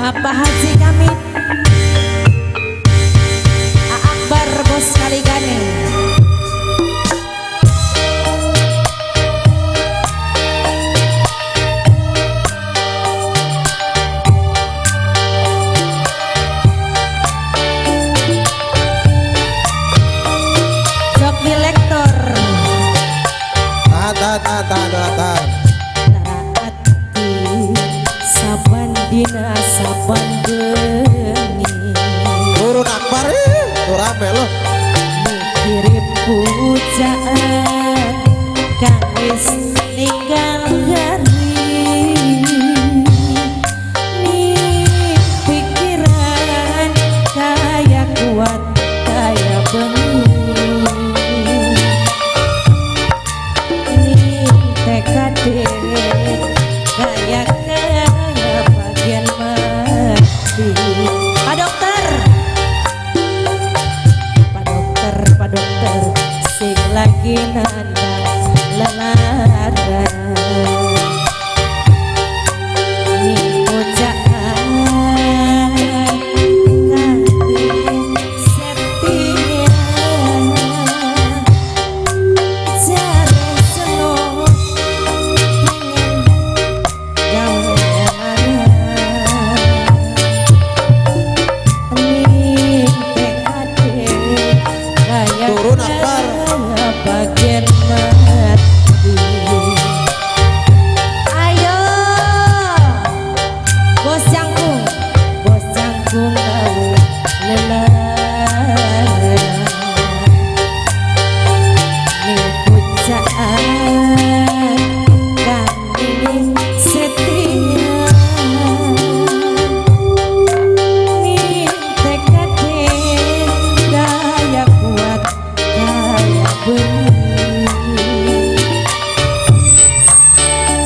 Bapak Haji Kamit Akbar bos Kaligane. Joki Lektor Taat saban dina saban bengi turun Akbar rame loh mikirin pujaan kang wis ninggal hari nih pikiran kaya kuat kaya bengi nih tekad kaya bagian mati. Pak dokter, Pak dokter, sing lagi nandang lelaran. Nih pujaan kali setia, jare selo turun Akbar bagian mati. Ayo bos jangkung gawe lelaran nih pujaan kami setia nih tekad daya kuat kaya benih.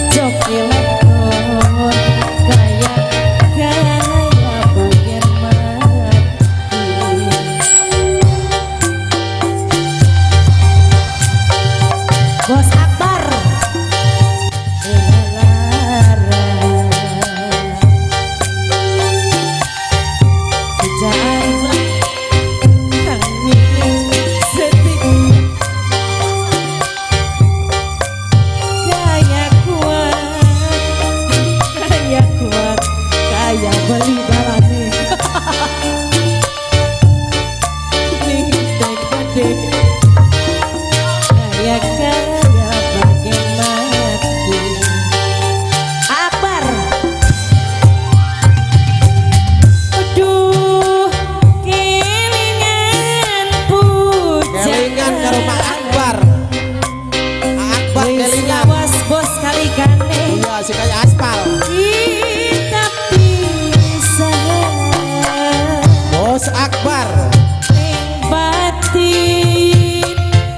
Joki Lektor kaya bagian mati. Bos Akbar lelaran pujaan kami setia kaya beli balane ning tekade kaya bagian mati. Akbar aduh kelingan kelingan ke rumah Akbar kelingan bos Kaligane iya sih kayak aspal kita pisah bos Akbar ning batin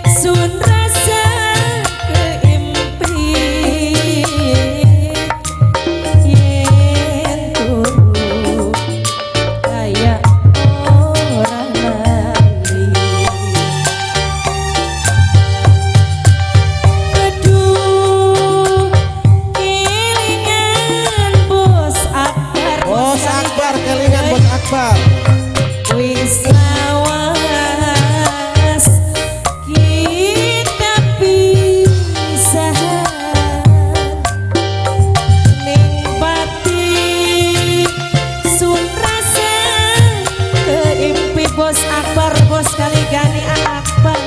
sun rasa keimpit yen turu kaya orang lali. Aduh kelingan bos Akbar kelingan bos Akbar wis lawas kita pisahan ning batin sun rasa keimpi bos Akbar bos Kaligane Akbar